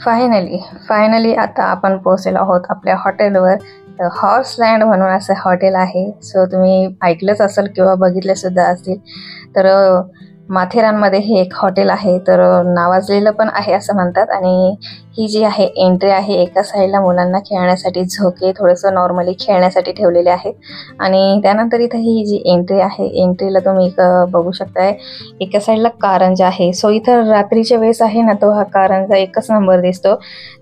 Finally आता आपण पोहोचलेलो आहोत आपल्या हॉटेलवर. हॉर्सलँड म्हणून असं हॉटेल आहे. सो तुम्ही ऐकलंच असेल किंवा बघितले सुद्धा असतील. तर माथेरानमध्ये हे एक हॉटेल आहे. तर नावाजलेलं पण आहे असं म्हणतात. आणि ही जी आहे एंट्री आहे, एका साईडला मुलांना खेळण्यासाठी झोके थोडंसं नॉर्मली खेळण्यासाठी ठेवलेले आहेत. आणि त्यानंतर इथं ही जी एंट्री आहे, एंट्रीला तुम्ही बघू शकताय एका साईडला कारंजा आहे. सो इथं रात्रीच्या वेळेस आहे ना, तो हा कारंजा एकच नंबर दिसतो.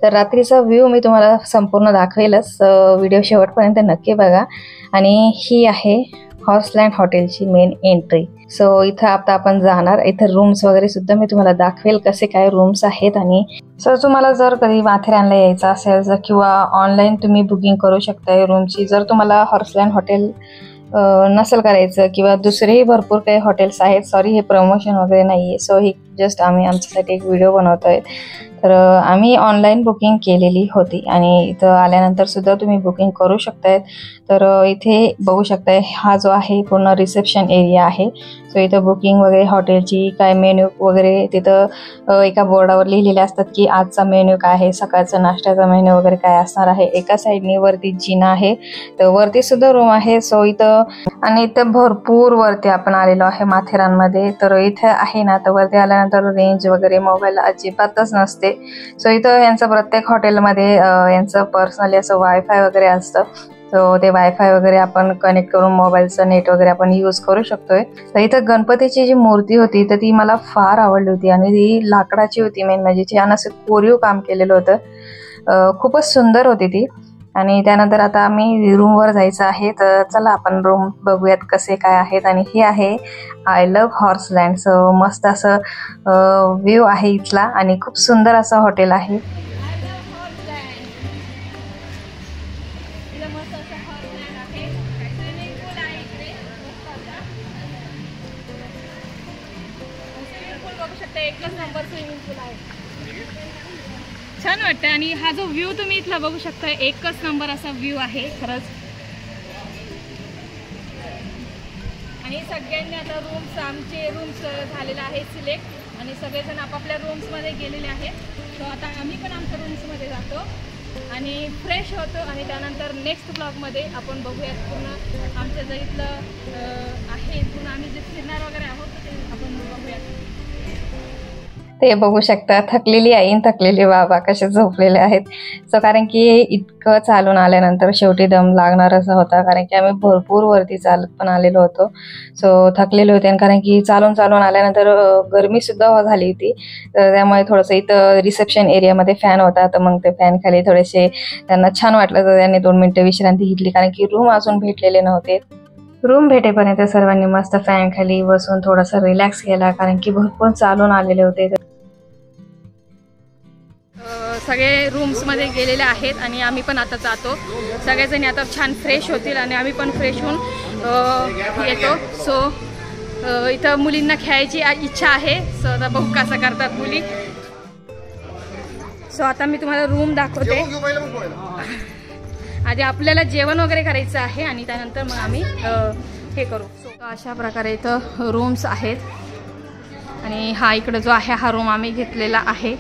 तर रात्रीचा व्ह्यू मी तुम्हाला संपूर्ण दाखवेलच. व्हिडिओ शेवटपर्यंत नक्की बघा. आणि ही आहे हॉर्सलँड हॉटेलची मेन एंट्री. सो इथं आता आपण जाणार. इथं रूम्स वगैरे सुद्धा मी तुम्हाला दाखवेल कसे काय रूम्स आहेत. आणि सर तुम्हाला जर कधी माथेरानला यायचं असेल किंवा ऑनलाईन तुम्ही बुकिंग करू शकताय रूमची. जर तुम्हाला हॉर्सलँड हॉटेल नसेल करायचं किंवा दुसरेही भरपूर काही हॉटेल्स आहेत. सॉरी, हे प्रमोशन वगैरे नाही आहे. सो ही जस्ट आम्ही आमच्यासाठी एक व्हिडिओ बनवतोय. तर आम्ही ऑनलाईन बुकिंग केलेली होती आणि इथं आल्यानंतर सुद्धा तुम्ही बुकिंग करू शकताय. तर इथे बघू शकताय हा जो आहे पूर्ण रिसेप्शन एरिया आहे. सो इथं बुकिंग वगैरे हॉटेलची काय मेन्यू वगैरे तिथं एका बोर्डावर लिहिलेले असतात की आजचा मेन्यू काय आहे, सकाळचा नाश्त्याचा मेन्यू वगैरे काय असणार आहे. एका साईडनी वरती जिना आहे, तर वरती सुद्धा रूम आहे. सो इथं आणि इथं भरपूर वरती आपण आलेलो आहे माथेरानमध्ये. तर इथे आहे ना, तर वरती आल्यानंतर रेंज वगैरे मोबाईल अजिबातच नसते. सो इथं यांचं प्रत्येक हॉटेलमध्ये यांचं पर्सनली असं वायफाय वगैरे असतं. सो ते वायफाय वगैरे आपण कनेक्ट करून मोबाईलचं नेट वगैरे आपण यूज करू शकतोय. तर इथं गणपतीची जी मूर्ती होती तर ती मला फार आवडली होती आणि ती लाकडाची होती. मेन म्हणजे छान असं कोरीव काम केलेलं होतं. खूपच सुंदर होती ती. आणि त्यानंतर आता आम्ही रूमवर जायचं आहे. तर चला आपण रूम बघूयात कसे काय आहेत. आणि हे आहे आय लव्ह हॉर्सलँड. सो मस्त असं व्ह्यू आहे इथला आणि खूप सुंदर असं हॉटेल आहे. एकच नंबर स्विमिंग पूल आहे, छान वाटतं. आणि हा जो व्ह्यू तुम्ही इथला बघू शकता, एकच नंबर असा व्ह्यू आहे खरंच. आणि सगळ्यांनी आता आमचे रूम्स झालेले आहे सिलेक्ट आणि सगळेजण आपापल्या रूम्समध्ये गेलेले आहेत. तर आता आम्ही पण आमच्या रूम्समध्ये जातो आणि फ्रेश होतो. आणि त्यानंतर नेक्स्ट ब्लॉगमध्ये आपण बघूयात पूर्ण आमच्या जे इथलं आहे पूर्ण आम्ही जे फिरणार वगैरे आहोत ते आपण बघूयात. ते बघू शकता थकलेली आई थकलेले बाबा कसे झोपलेले आहेत. सो कारण की इतकं चालून आल्यानंतर शेवटी दम लागणार असा होता. कारण की आम्ही भरपूर वरती चालत पण आलेलो होतो. सो थकलेले होते. आणि कारण की चालून आल्यानंतर गरमी सुद्धा झाली होती. तर त्यामुळे थोडंसं इथं रिसेप्शन एरियामध्ये फॅन होता. तर मग ते फॅन खाली थोडेसे त्यांना छान वाटलं तर त्यांनी 2 मिनिटं विश्रांती घेतली. कारण की रूम अजून भेटलेले नव्हते. रूम भेटेपर्यंत सर्वांनी मस्त फॅन खाली बसून थोडासा रिलॅक्स केला. कारण की भरपूर चालून आलेले होते. सगळे रूम्समध्ये गेलेले आहेत आणि आम्ही पण आता जातो. सगळेजणी आता छान फ्रेश होतील आणि आम्ही पण फ्रेश होऊन येतो. सो इथं मुलींना खेळायची इच्छा आहे. सो आता बघू कसं करतात मुली. सो आता मी तुम्हाला रूम दाखवते. आधी आपल्याला जेवण वगैरे करायचं आहे आणि त्यानंतर मग आम्ही हे करू. सो अशा प्रकारे इथं रूम्स आहेत. आणि हा इकडं जो आहे हा रूम आम्ही घेतलेला आहे.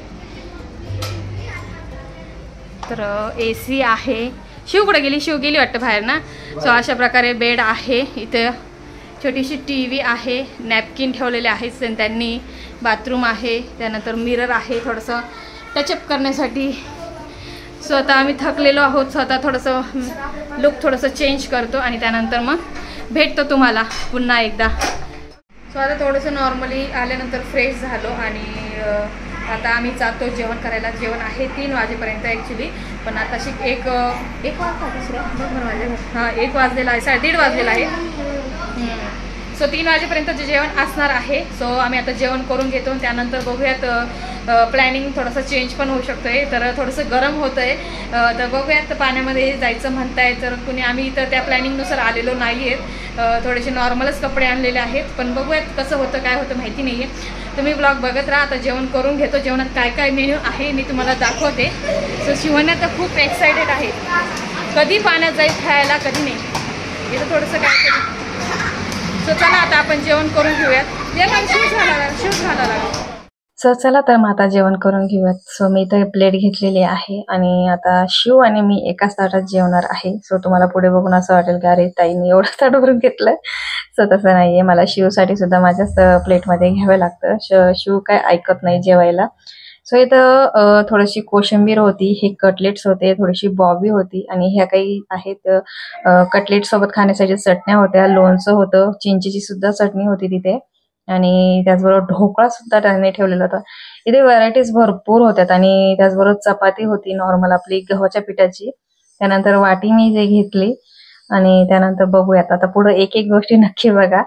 तर AC आहे. शिव कुठे गेली? शिव गेली वाटतं बाहेर ना. सो अशा प्रकारे बेड आहे. इथं छोटीशी TV आहे. नॅपकिन ठेवलेले आहेत त्यांनी. बाथरूम आहे. त्यानंतर मिरर आहे थोडंसं टचअप करण्यासाठी. सो आता आम्ही थकलेलो आहोत. सो आता थोडंसं लुक थोडंसं चेंज करतो आणि त्यानंतर मग भेटतो तुम्हाला पुन्हा एकदा. सो आता थोडंसं नॉर्मली आल्यानंतर फ्रेश झालो आणि आता आम्ही जातो जेवण करायला. जेवण आहे 3 वाजेपर्यंत ॲक्च्युली. पण आता एक वाजता दुसरं 1 वाजलेला आहे, 1:30 वाजलेला आहे. सो 3 वाजेपर्यंत जेवण असणार आहे. सो आम्ही आता जेवण करून घेतो. त्यानंतर बघूयात प्लॅनिंग थोडंसं चेंज पण होऊ शकतो आहे. तर थोडंसं गरम होतं आहे. तर बघूयात पाण्यामध्ये जायचं म्हणताय. तर आम्ही तर त्या प्लॅनिंगनुसार आलेलो नाही आहेत. थोडेसे नॉर्मलच कपडे आणलेले आहेत. पण बघूयात कसं होतं काय होतं माहिती नाही आहे. तुम्ही ब्लॉग बघत राहा. आता जेवण करून घेतो. जेवणात काय काय मेन्यू आहे मी तुम्हाला दाखवते. सो शिवण्या तर खूप एक्सायटेड आहे. कधी पाण्यात जाईल खायला कधी नाही. इथं थोडंसं काय. सो चला आता आपण जेवण करून घेऊयात. जेवण शूज घालायला लागेल. सो चला तर मग आता जेवण करून घेऊयात. सो मी इथे प्लेट घेतलेली आहे आणि आता शिव आणि मी एकाच ताटात जेवणार आहे. सो तुम्हाला पुढे बघून असं वाटेल की अरे ताईंनी एवढं ताट भरून घेतलं. सो तसं नाहीये, मला शिवसाठी सुद्धा माझ्याच प्लेटमध्ये घ्यावं लागतं. शिव काय ऐकत नाही जेवायला. सो इथं थोडीशी कोशिंबीर होती, हे कटलेट्स होते, थोडीशी बॉबी होती आणि ह्या काही आहेत कटलेट सोबत खाण्यासाठी चटण्या होत्या, लोणचं होतं, चिंचेची सुद्धा चटणी होती तिथे आणि त्याचबरोबर ढोकळा सुद्धा त्याने ठेवलेला होता. इथे व्हरायटीज भरपूर होत्यात आणि त्याचबरोबर चपाती होती नॉर्मल आपली गव्हाच्या पिठाची. त्यानंतर वाटी मी जे घेतली आणि त्यानंतर बघूयात आता पुढे एक एक गोष्टी नक्की बघा.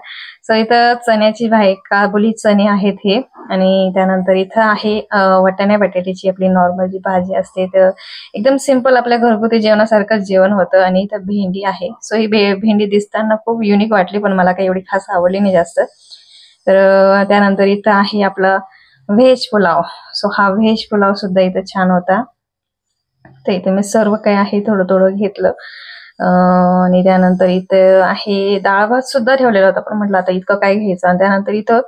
सो इथं चण्याची भाजी, काबुली चणे आहेत हे आणि त्यानंतर इथं आहे वाटाण्या बटाट्याची आपली नॉर्मल जी भाजी असते तर एकदम सिंपल आपल्या घरगुती जेवणासारखंच जेवण होतं. आणि इथं भेंडी आहे. सो ही भेंडी दिसताना खूप युनिक वाटली पण मला काही एवढी खास आवडली नाही जास्त. तर त्यानंतर इथं आहे आपला व्हेज पुलाव. सो हा व्हेज पुलाव सुद्धा इथं छान होता. तर इथे मी सर्व काही आहे थोडं थोडं घेतलं आणि त्यानंतर इथं आहे डाळ भात सुद्धा ठेवलेला होता पण म्हटलं आता इतकं काय घ्यायचं. आणि त्यानंतर इथं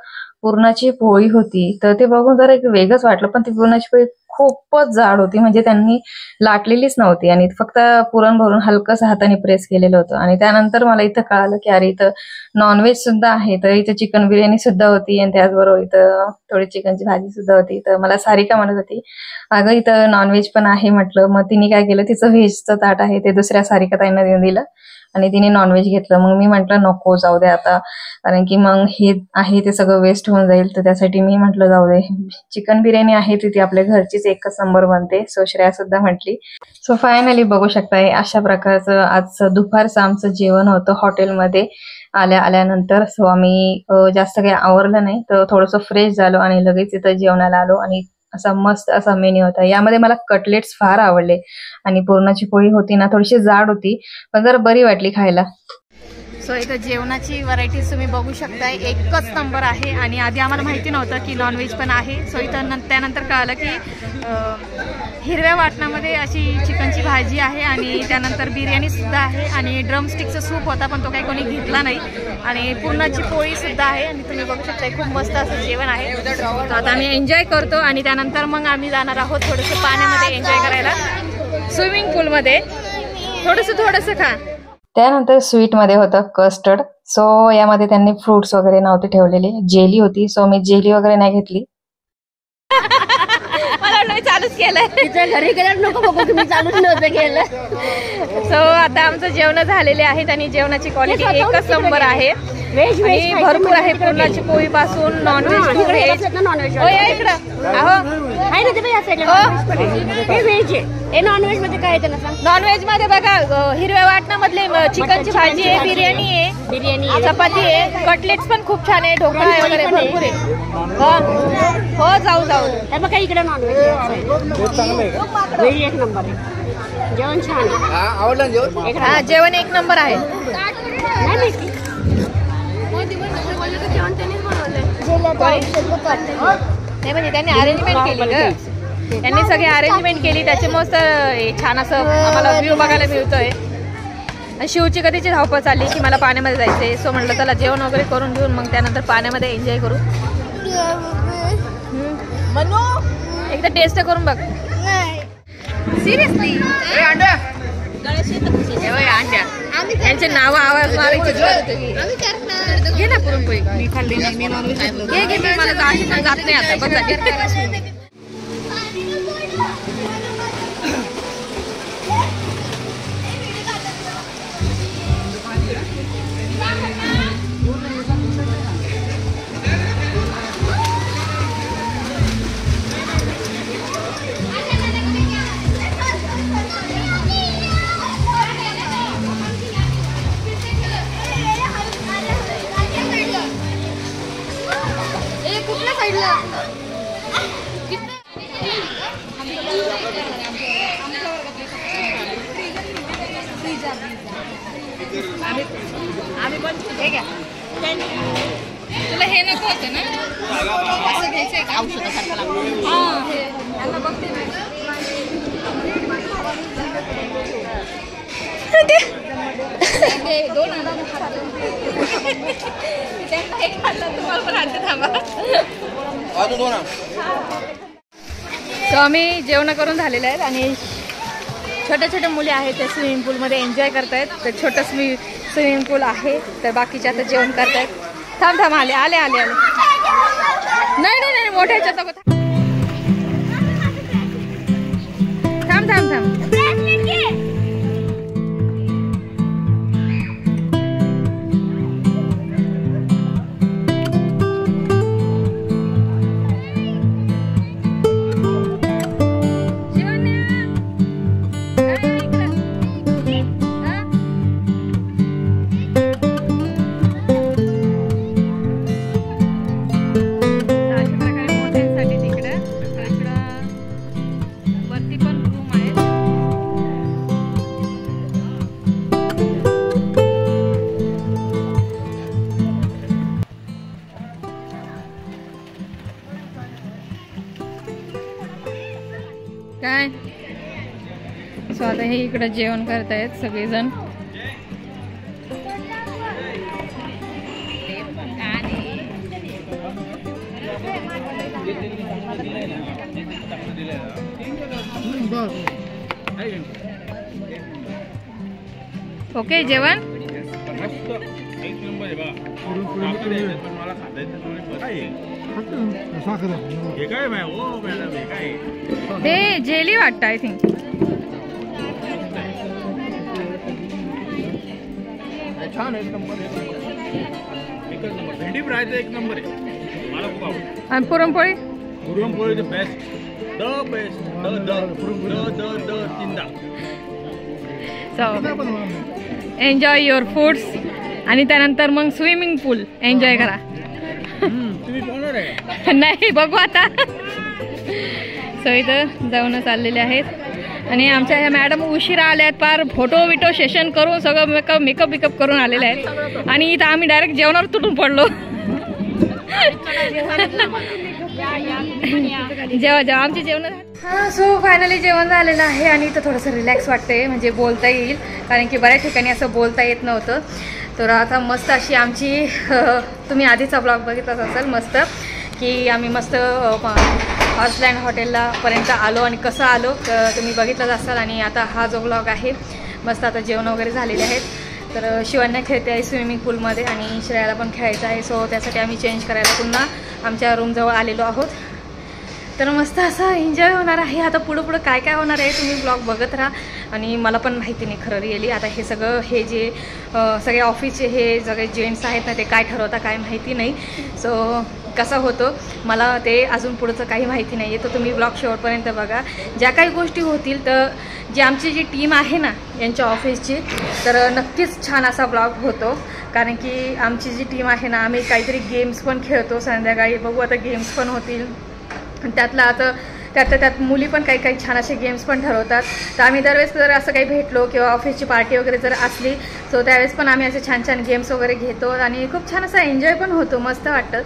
पुरणाची पोळी होती तर ते बघून जरा एक वेगळंच वाटलं पण ती पुरणाची पोळी खूपच जाड होती, म्हणजे त्यांनी लाटलेलीच नव्हती आणि फक्त पुरण भरून हलकंसं हाताने प्रेस केलेलं होतं. आणि त्यानंतर मला इथं कळालं की अरे इथं नॉनव्हेज सुद्धा आहे. तर इथं चिकन बिर्याणी सुद्धा होती आणि त्याचबरोबर इथं थोडी चिकनची भाजी सुद्धा होती. तर मला सारिका म्हणत होती अगं इथं नॉनव्हेज पण आहे म्हटलं. मग तिने काय केलं, तिचं व्हेजचं ताट आहे ते दुसऱ्या सारिका ताईंना देऊन दिलं आणि तिने नॉनव्हेज घेतलं. मग मी म्हटलं नको जाऊ दे आता, कारण की मग हे आहे ते सगळं वेस्ट होऊन जाईल. तर त्यासाठी मी म्हटलं जाऊ दे, चिकन बिर्याणी आहे ती आपल्या घरचीच एकच नंबर बनते. सो श्रेया सुद्धा म्हटली. सो फायनली बघू शकताय अशा प्रकारचं आजचं दुपारचं आमचं जेवण होतं हॉटेलमध्ये आल्यानंतर. सो आम्ही जास्त काही आवरलं नाही तर थोडंसं फ्रेश झालो आणि लगेच इथं जेवणाला आलो आणि असा मस्त असा मेन्यू होता. यामध्ये मला कटलेट्स फार आवडले आणि पुरणाची पोळी होती ना थोडीशी जाड होती पण जरा बरी वाटली खायला. सो इथं जेवणाची व्हरायटीज तुम्ही बघू शकताय, एकच नंबर आहे. आणि आधी आम्हाला माहिती नव्हतं की नॉनव्हेज पण आहे. सो इथं त्यानंतर कळालं की हिरव्या वाटणामध्ये अशी चिकनची भाजी आहे आणि त्यानंतर बिर्याणी सुद्धा आहे आणि ड्रमस्टिकचा सूप होता पण तो काही कोणी घेतला नाही आणि पुरणाची पोळी सुद्धा आहे. आणि तुम्ही बघू शकता खूप मस्त असं जेवण आहे. तर आता आम्ही एन्जॉय करतो आणि त्यानंतर मग आम्ही जाणार आहोत थोडंसं पाण्यामध्ये एन्जॉय करायला, स्विमिंग पूलमध्ये. थोडंसं खा. त्यानंतर स्वीटमध्ये होतं कस्टर्ड. सो यामध्ये त्यांनी फ्रुट्स वगैरे नव्हते ठेवलेले, जेली होती. सो मी जेली वगैरे नाही घेतली. मला चालूच केलंय घरी गेल्यावर नको बघू तुम्ही चालूच नव्हतं केलं. सो आता आमचं जेवण झालेले आहेत आणि जेवणाची क्वालिटी एकच नंबर आहे. व्हेज भरपूर आहे, पुरणाची पोळी पासून नॉनव्हेज टू व्हेज. इकडं आहे ना ते व्हेज आहे. हे नॉनव्हेज मध्ये काय येतं ना सांग. नॉनव्हेज मध्ये बघा हिरव्या वाटणामधले चिकनची भाजी आहे, बिर्याणी आहे, चपाती आहे, कटलेट्स पण खूप छान आहे, ढोकळा आहे वगैरे भरपूर आहे. हो जाऊ बघा इकडे नॉनव्हेज व्हेज एक नंबर आहे. जेवण छान आहे. जेवण एक नंबर आहे. नाही म्हणजे त्यांनी अरेंजमेंट केली ग, त्यांनी सगळी अरेंजमेंट केली त्याच्यामुळे छान असं आम्हाला व्ह्यू बघायला मिळतोय. आणि शिवची कधीची धावपळ चालली की मला पाण्यामध्ये जायचंय. सो म्हटलं चला जेवण वगैरे करून घेऊन मग त्यानंतर पाण्यामध्ये एन्जॉय करू. एकदा टेस्ट करून बघ. सिरियसली यांचे नाव आवाज मारायचे. घे ना पुरणपोळी, मी खाल्ली नाही, मी नॉनव्हेज घे घे. मला जात नाही आता बघ. कुठल्या साईडला आम्ही पण हे घ्या. तुला हे नको होतं ना असं घ्यायचंय का औषधासारखं लागतं. हां हे बघते दोन त्यांना एक खाल्लं तुम्हाला पण आणते थांबा. तर आम्ही जेवण करून झालेले आहेत आणि छोट्या छोट्या मुली आहेत त्या स्विमिंग पूलमध्ये एन्जॉय करतायत. तर छोटं स्विमिंग पूल आहे तर बाकीचे आता जेवण करतायत. थांब थांब आले आले आले आले नाही नाही नाही मोठ्या ह्याच्यात नको. थांब थांब थांब. काय सो आता हे इकडे जेवण करतायत सगळेजण. ओके जेवण हे जेली वाटतं आय थिंक. छान एक नंबर भेंडी फ्राय एक नंबर आहे मला खूप आवडतं. आणि पुरणपोळी पुरणपोळी द बेस्ट तीनदा. सो एन्जॉय युअर फूड्स आणि त्यानंतर मग स्विमिंग पूल एन्जॉय करा. तुम्ही पोहणार आहे नाही बघू आता. सो इथं जाऊन चाललेले आहेत आणि आमच्या ह्या मॅडम उशिरा आल्या आहेत. पार फोटो विटो सेशन करून सगळं मेकअप करून आलेले आहेत आणि इथं आम्ही डायरेक्ट जेवणावर तुटून पडलो. जेव्हा जेव्हा आमचे जेवण. हां सो फायनली जेवण झालेलं आहे आणि इथं थोडंसं रिलॅक्स वाटतंय म्हणजे बोलता येईल कारण की बऱ्याच ठिकाणी असं बोलता येत नव्हतं. तर आता मस्त अशी आमची तुम्ही आधीचा ब्लॉग बघितलाच असेल मस्त की आम्ही मस्त हॉर्सलँड हॉटेलला पर्यंत आलो आणि कसं आलो तुम्ही बघितलंच असाल. आणि आता हा जो ब्लॉग आहे मस्त आता जेवण वगैरे झालेले आहेत. तर शिवान्या खेळते आहे स्विमिंग पूलमध्ये आणि श्रेयाला पण खेळायचं आहे. सो त्यासाठी आम्ही चेंज करायला पुन्हा आमच्या रूमजवळ आलेलो आहोत. तर मस्त असं एन्जॉय होणार आहे. आता पुढं काय काय होणार आहे तुम्ही ब्लॉग बघत राहा. आणि मला पण माहिती नाही खरं रिअली आता हे सगळं हे जे सगळे ऑफिसचे हे सगळे जेंट्स आहेत ना ते काय ठरवता काय माहिती नाही. सो कसं होतं मला ते अजून पुढचं काही माहिती नाही आहे. तर तुम्ही ब्लॉग शेवटपर्यंत बघा. ज्या काही गोष्टी होतील तर जी आमची जी टीम आहे ना यांच्या ऑफिसची तर नक्कीच छान असा ब्लॉग होतो. कारण की आमची जी टीम आहे ना आम्ही काहीतरी गेम्स पण खेळतो संध्याकाळी. बघू आता गेम्स पण होतील. त्यातलं आता त्यात मुली पण काही छान असे गेम्स पण ठरवतात. तर आम्ही दरवेळेस जर असं काही भेटलो किंवा ऑफिसची पार्टी वगैरे जर असली सो त्यावेळेस पण आम्ही असे छान गेम्स वगैरे घेतो आणि खूप छान असा एन्जॉय पण होतो. मस्त वाटतं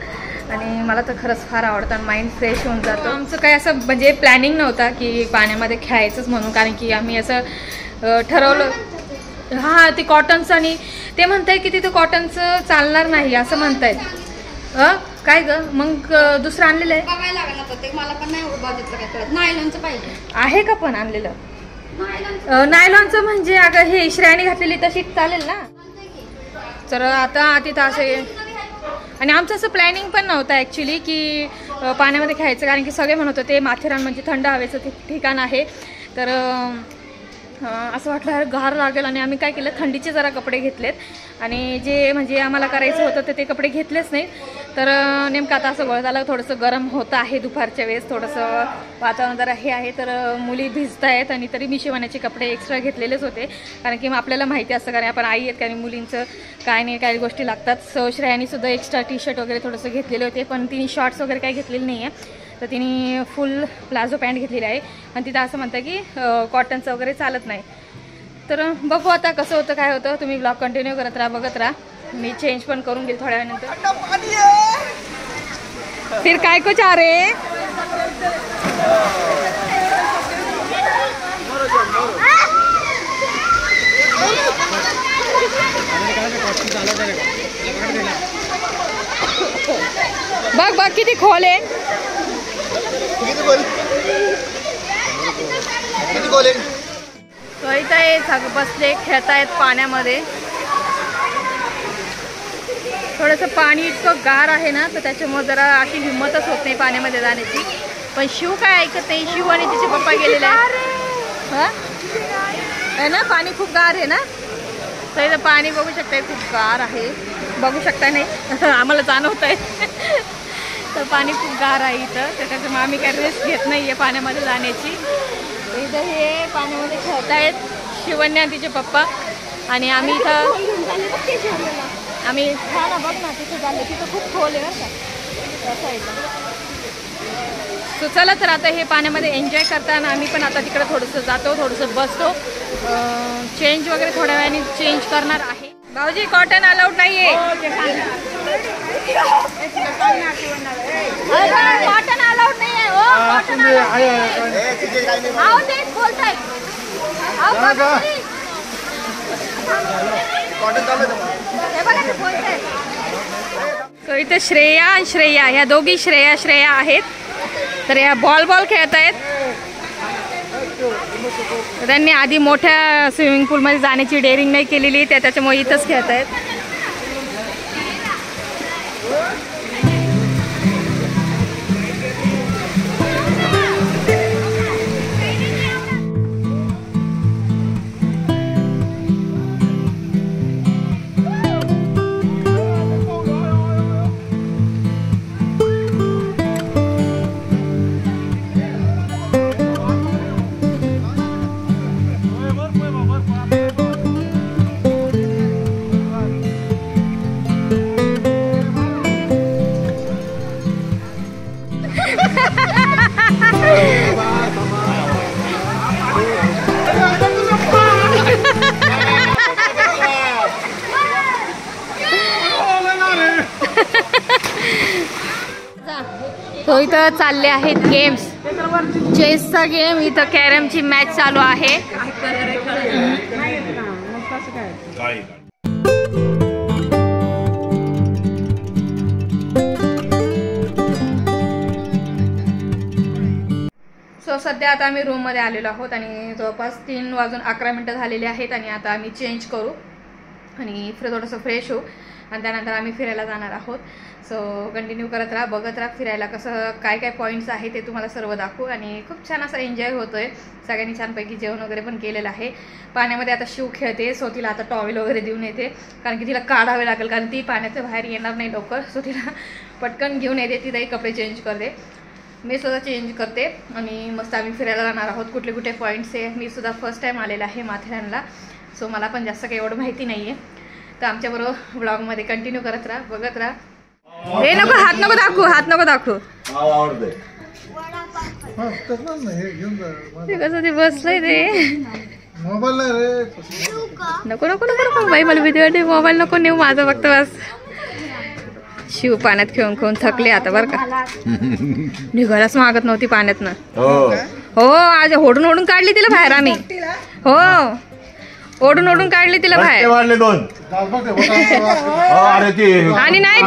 आणि मला तर खरंच फार आवडतं आणि माइंड फ्रेश होऊन जातो. आमचं काही असं म्हणजे प्लॅनिंग नव्हता की पाण्यामध्ये खेळायचंच म्हणून कारण की आम्ही असं ठरवलं. हां ते कॉटन्स आणि ते म्हणताय की तिथं कॉटनचं चालणार नाही असं म्हणतायत. काय ग मग दुसरं आणलेलं आहे बघायला लागलं होतं ते मला पण नाही बघितलं काय कळत. नायलॉनचं पाहिजे आहे का पण आणलेलं. नायलॉनचं म्हणजे अगं हे श्रेयाने घातलेली तशी चालेल ना. तर आता तिथं असे आणि आमचं असं प्लॅनिंग पण नव्हतं ॲक्च्युली की पाण्यामध्ये खेळायचं कारण की सगळे म्हणत होते माथेरान म्हणजे थंड हवेचं ठिकाण आहे. तर असं वाटलं गार लागेल आणि आम्ही काय केलं थंडीचे जरा कपडे घेतलेत आणि जे म्हणजे आम्हाला करायचं होतं तर ते कपडे घेतलेच नाही. तर नेमकं आता असं वळ झालं थोडंसं गरम होतं आहे दुपारच्या वेळेस थोडंसं वातावरण जरा हे आहे. तर मुली भिजत आहेत आणि तरी मी शिवण्याचे कपडे एक्स्ट्रा घेतलेलेच होते कारण की आपल्याला माहिती असतं कारण आपण आई आहेत कारण मुलींचं काय नाही काही गोष्टी लागतात. सो श्रेयानी सुद्धा एक्स्ट्रा टी शर्ट वगैरे थोडंसं घेतलेले होते पण तिने शॉर्ट्स वगैरे काही घेतलेले नाही आहे. तर तिने फुल प्लाझो पॅन्ट घेतलेली आहे आणि तिथं असं म्हणतं की कॉटनचं वगैरे चालत नाही. तर बघू आता कसं होतं काय होतं. तुम्ही ब्लॉग कंटिन्यू करत राहा बघत राहा. मी चेंज पण करून घेईल थोड्या वेळानंतर. फिर काय कुछ आ रे बघ बघ किती खोल आहे. तो इथं हे सगळे बसले खेळतायत पाण्यामध्ये. थोडंसं पाणी इतकं गार आहे ना, तर त्याच्यामुळे जरा अशी हिंमतच होत नाही पाण्यामध्ये जाण्याची. पण शिव काय ऐकत नाही. शिव आणि तिचे पप्पा गेलेले आहेत. आहे ना, पाणी खूप गार आहे ना. तर इथं पाणी बघू शकताय, खूप गार आहे. बघू शकता नाही आम्हाला जाणवत आहे. तर पाणी खूप गार आहे इथं, तर त्याच्यामुळे आम्ही काही रिस्क घेत नाही आहे पाण्यामध्ये जाण्याची. इथं हे पाण्यामध्ये खेळतायत शिवन्या तिचे पप्पा. आणि आम्ही इथं आम्ही हा ना बघ ना तिथं झालं, तिथं खूप खोल आहे बरं का असं आहे. सो चला तर आता हे पाण्यामध्ये एन्जॉय करताना आम्ही पण आता तिकडे थोडंसं जातो, थोडंसं बसतो. चेंज वगैरे थोड्या वेळाने चेंज करणार आहे. भाऊजी कॉटन अलाउड नाहीये. कॉटन अलाउड नाही आहे. कॉटन तेच बोलताय. तो इथे श्रेया आणि श्रेया, ह्या दोघी श्रेया आहेत. तर या बॉल खेळत आहेत. त्यांनी आधी मोठ्या स्विमिंग पूलमध्ये जाण्याची डेअरिंग नाही केलेली, त्याच्यामुळे इथंच खेळत आहेत. तो इथं चालले आहेत गेम्स. चेसचा गेम, इथं कॅरमची मॅच चालू आहे. सो सध्या आता आम्ही रूममध्ये आलेलो आहोत आणि जवळपास 3:11 झालेले आहेत. आणि आता आम्ही चेंज करू आणि थोडंसं फ्रेश होऊ आणि त्यानंतर आम्ही फिरायला जाणार आहोत. सो कंटिन्यू करत राहा, बघत राहा फिरायला कसं काय काय पॉईंट्स आहे ते तुम्हाला सर्व दाखवू. आणि खूप छान असा एन्जॉय होतोय. सगळ्यांनी छानपैकी जेवण वगैरे पण केलेलं आहे. पाण्यामध्ये आता शिव खेळते. सो तिला आता टॉवेल वगैरे देऊन येते, कारण की तिला काढावे लागेल, कारण ती पाण्याच्या बाहेर येणार नाही लवकर. सो तिला पटकन घेऊन येते, तिथेही कपडे चेंज करते, मी सुद्धा चेंज करते आणि मस्त आम्ही फिरायला जाणार आहोत. कुठले कुठे पॉईंट्स आहे, मी सुद्धा फर्स्ट टाईम आलेला आहे माथेरानला. सो मला पण जास्त काही एवढं माहिती नाही आहे. तर आमच्याबरोबर ब्लॉगमध्ये कंटिन्यू करत राहा, बघत राहा. हे नको, हात नको दाखवू, हात नको दाखवू. ते कसं ते बसलंय ते. नको नको नको नको बाई, मला भीती वाटते. मोबाईल नको नेऊ माझा, फक्त बस. शिव पाण्यात खेळून खेळून थकले आता बरं का. निघायलाच मागत नव्हती पाण्यातनं. हो आज ओढून ओढून काढली तिला बाहेर आम्ही. हो ओढून ओढून काढली तिला बाहेर. आणि नाही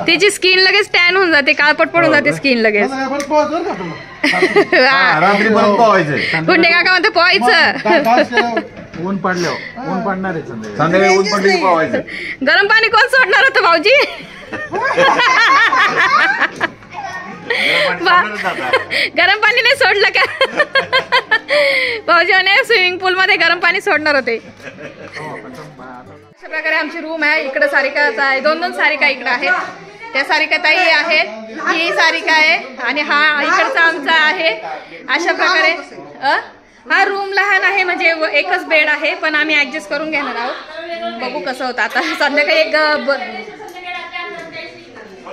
तिची स्किन लगेच टॅन होऊन जाते, काळपट पडून जाते स्किन लगेच. गुंडे काका म्हणते पोहायचं. ऊन पडल्यावर ऊन पडणार आहे संध्याकाळी ऊन पडले की पोहायचं. गरम पाणी कोण सोडणार होतं भाऊजी? गरम पाणी नाही सोडलं का भाऊजी? म्हणे स्विमिंग पूल मध्ये गरम पाणी सोडणार होते. अशा प्रकारे आमची रूम आहे. इकडे सारिकाचा आहे, 2 सारिका इकडे आहेत. त्या सारिका ताई आहेत, ही सारिका आहे आणि हा इकडचा आमचा आहे. अशा प्रकारे हा रूम लहान आहे, म्हणजे एकच बेड आहे, पण आम्ही ऍडजस्ट करून घेणार आहोत. बघू कसं होतं आता. संध्याकाळी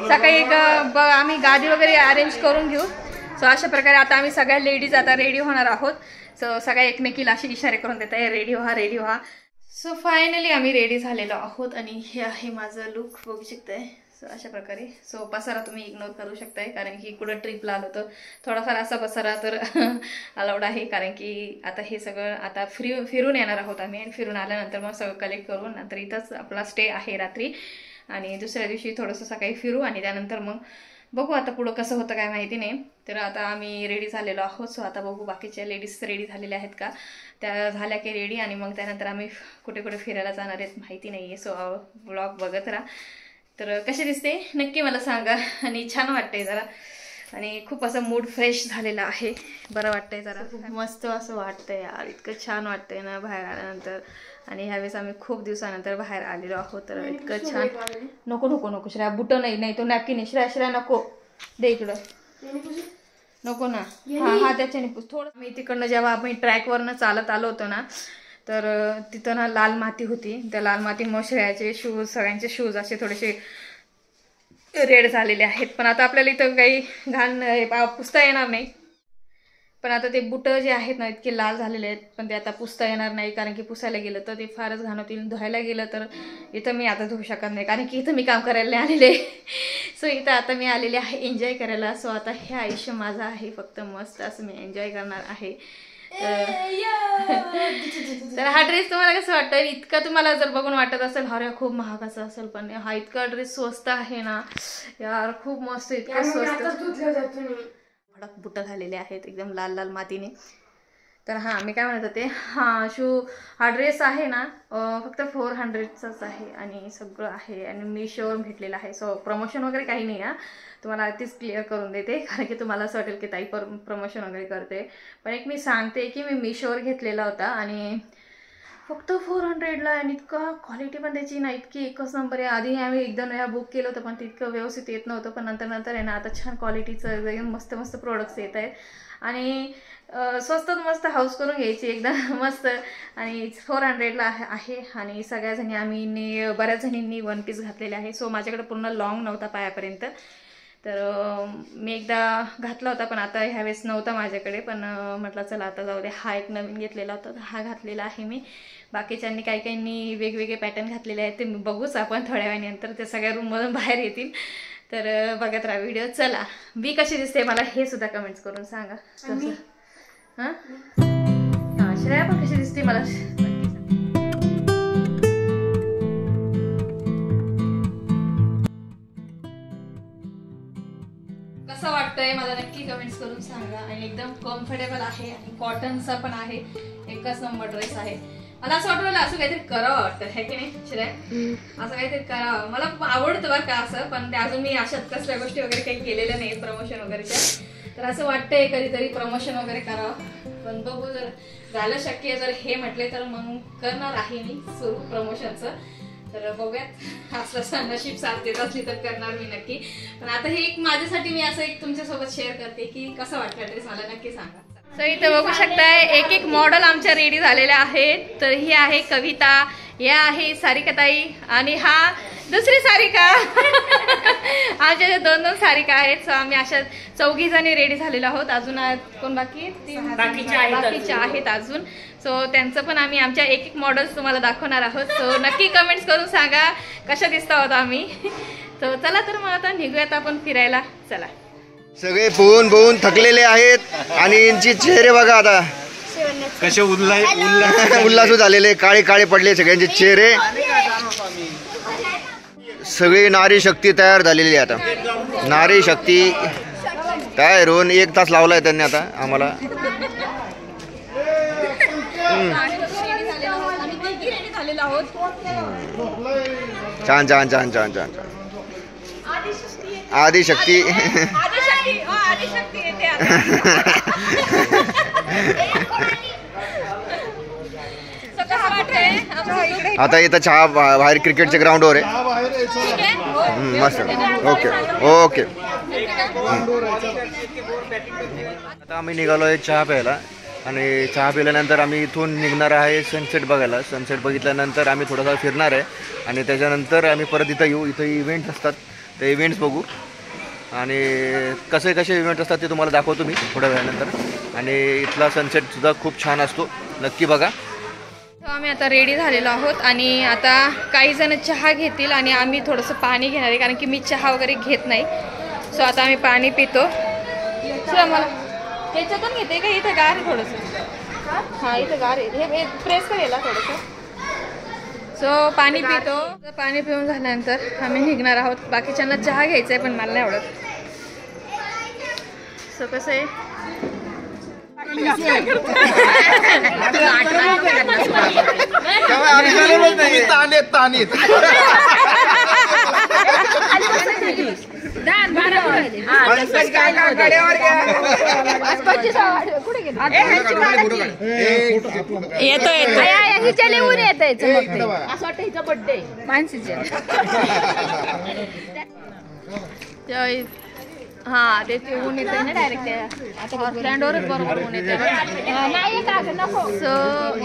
सकाळी आम्ही गादी वगैरे अरेंज करून घेऊ. सो अशा प्रकारे आता आम्ही सगळ्या लेडीज आता रेडी होणार आहोत. सो सगळ्या एकमेकीला अशी इशारे करून देत आहे, रेडी व्हा रेडी व्हा. सो फायनली आम्ही रेडी झालेलो आहोत आणि हे आहे माझं लुक, बघू शकताय. सो अशा प्रकारे. सो पसारा तुम्ही इग्नोर करू शकताय, कारण की कुठं ट्रिपला आलो तर थोडाफार असा पसारा तर अलाउड आहे, कारण की आता हे सगळं आता फिरून येणार आहोत आम्ही. आणि फिरून आल्यानंतर मग सगळं कलेक्ट करून नंतर इथंच आपला स्टे आहे रात्री. आणि दुसऱ्या दिवशी थोडंसं सकाळी फिरू आणि त्यानंतर मग बघू आता पुढं कसं होतं काय माहिती नाही. तर आता आम्ही रेडी झालेलो आहोत. सो आता बघू बाकीच्या लेडीज रेडी झालेल्या आहेत का, त्या झाल्या की रेडी, आणि मग त्यानंतर आम्ही कुठे कुठे फिरायला जाणार आहेत माहिती नाही आहे. सो ब्लॉग बघत राहा. तर कसे दिसते नक्की मला सांगा. आणि छान वाटतंय जरा, आणि खूप असं मूड फ्रेश झालेला आहे, बरं वाटतंय जरा, मस्त असं वाटतंय यार, इतकं छान वाटतंय ना बाहेर आल्यानंतर. आणि ह्यावेळेस आम्ही खूप दिवसानंतर बाहेर आलेलो आहोत, तर इतकं छान. नको नको नको श्रेया, बुटं नाही तो नॅपकिन आहे. श्रेया नको दे इकडं, नको ना. हा त्याच्याने थोडं. मी तिकडनं जेव्हा आम्ही ट्रॅकवरनं चालत आलो होतो ना, तर तिथं ना लाल माती होती. त्या लाल मातीमुळे श्रेयाचे शूज, सगळ्यांचे शूज असे थोडेसे रेड झालेले आहेत. पण आता आपल्याला इथं काही घाण पुसता येणार नाही. पण आता ते बुटं जे आहेत ना इतके लाल झालेले आहेत, पण ते आता पुसता येणार नाही, कारण की पुसायला गेलं तर ते फारच घाण होतील. धुवायला गेलं तर इथं मी आता धुवू शकत नाही, कारण की इथं मी काम करायला आलेले. सो इथं आता मी आलेले आहे एन्जॉय करायला. सो आता हे आयुष्य माझं आहे, फक्त मस्त असं मी एन्जॉय करणार आहे. तर हा ड्रेस तुम्हाला कसं वाटतं? इतका तुम्हाला जर बघून वाटत असेल अरे खूप महागाचा असेल, पण हा इतका ड्रेस स्वस्त आहे ना यार, खूप मस्त, इतका स्वस्त. भडक बुटं झालेले आहेत एकदम लाल लाल मातीने. तर हां मी काय म्हणत होते, हा ड्रेस आहे ना फक्त 400चाच आहे आणि सगळं आहे, आणि मीशोवर भेटलेला आहे. सो प्रमोशन वगैरे काही नाही हा, तुम्हाला तीच क्लिअर करून देते, कारण की तुम्हाला असं वाटेल की ताई प्रमोशन वगैरे करते. पण एक मी सांगते की मी मीशोवर घेतलेला होता आणि फक्त 400ला, आणि इतका क्वालिटी पण त्याची ना इतकी एकच नंबर आहे. आधी आम्ही एकदा नया बुक केलं होतं, पण तितकं व्यवस्थित येत नव्हतं, पण नंतर आहे ना आता छान क्वालिटीचं एकदम मस्त मस्त प्रोडक्ट्स येत आहेत. आणि स्वस्तात मस्त हाऊस करून घ्यायची एकदम मस्त. आणि 400ला आहे. आणि सगळ्या जणी आम्ही बऱ्याच जणींनी वन पीस घातलेले आहे. सो माझ्याकडे पूर्ण लॉंग नव्हता पायापर्यंत, तर मी एकदा घातला होता, पण आता ह्यावेळेस नव्हता माझ्याकडे. पण म्हटलं चला आता जाऊ दे, हा एक नवीन घेतलेला होता, तर हा घातलेला आहे मी. बाकीच्यांनी काही काहींनी वेगवेगळे पॅटर्न घातलेले आहेत, ते बघूच आपण थोड्या वेळानंतर, ते सगळ्या रूममधून बाहेर येतील. तर बघत राहा व्हिडिओ. चला, मी कशी दिसते मला हे सुद्धा कमेंट्स करून सांगा. हां हां श्रेया पण कशी दिसते मला कसं वाटतंय मला नक्की कमेंट्स करून सांगा. आणि एकदम कम्फर्टेबल आहे, आणि कॉटनचा पण आहे, एकच नंबर ड्रेस आहे. मला असं वाटलं असं काहीतरी करावं वाटतं है की नाही श्रेया, असं काहीतरी करावं. मला खूप आवडतं बरं का असं, पण ते अजून मी अशात कसल्या गोष्टी वगैरे काही केलेल्या नाही प्रमोशन वगैरेच्या. तर असं वाटतंय कधीतरी प्रमोशन वगैरे करावं, पण बघू जर झालं शक्य, जर हे म्हटले तर मग करणार आहे मी सुरू प्रमोशनचं. तर बघूयात, असं नशीब साथ देत असली तर करणार मी नक्की. पण आता हे एक माझ्यासाठी मी असं एक तुमच्यासोबत शेअर करते की कसं वाटलं ड्रेस, मला नक्की सांगा. सो इथं बघू शकताय एक एक मॉडेल आमच्या रेडी झालेल्या आहेत. तर ही आहे कविता, या आहे सारिकाताई, आणि हा दुसरी सारिका. आमच्या 2 सारिका आहेत. सो आम्ही अशा 4 जणी रेडी झालेलो आहोत. अजून कोण बाकी? बाकीच्या आहेत अजून. सो त्यांचं पण आम्ही आमच्या एक एक मॉडेल्स तुम्हाला दाखवणार आहोत. सो नक्की कमेंट्स करून सांगा कशा दिसत आहोत आम्ही. तो चला तर मग आता निघूयात आपण फिरायला. चला. सगळे पोहून थकलेले आहेत, आणि यांची चेहरे बघा आता कसे उल्हास झालेले, काळे काळे पडले सगळ्यांचे चेहरे. सगळी नारी शक्ती तयार झालेली आहे. आता नारी शक्ती तयार होऊन 1 तास लावलाय त्यांनी आता आम्हाला. छान छान छान छान छान. आदिशक्ती आता इथं चहा बाहेर क्रिकेटच्या ग्राउंडवर आहे. मस्त. Okay okay. आता आम्ही निघालोय चहा प्यायला, आणि चहा पिल्यानंतर आम्ही इथून निघणार आहे सनसेट बघायला. सनसेट बघितल्यानंतर आम्ही थोडासा फिरणार आहे, आणि त्याच्यानंतर आम्ही परत इथं येऊ. इथं इव्हेंट्स असतात, ते इव्हेंट्स बघू, आणि कसे इव्हेंट असतात ते तुम्हाला दाखवतो मी थोड्या वेळानंतर. आणि इथला सनसेटसुद्धा खूप छान असतो, नक्की बघा. आम्ही आता रेडी झालेलो आहोत, आणि आता काही जण चहा घेतील आणि आम्ही थोडंसं पाणी घेणार आहे, कारण की मी चहा वगैरे घेत नाही. सो आता आम्ही पाणी पितो. चला, मला ह्याच्यातून घेते का? इथं गार आहे थोडंसं. हां इथं गार आहे, हे प्रेस करेल थोडंसं. सो पाणी पितो. पाणी पिऊन झाल्यानंतर आम्ही निघणार आहोत. बाकीच्यांना चहा घ्यायचा आहे पण मला नाही आवडत. सो कसं आहे येतो लिहून येत बर्थडे मानसीच्या हा ते ऊन येत ना डायरेक्ट आता हॉर्सलँडवरच बरोबर ऊन येते. सो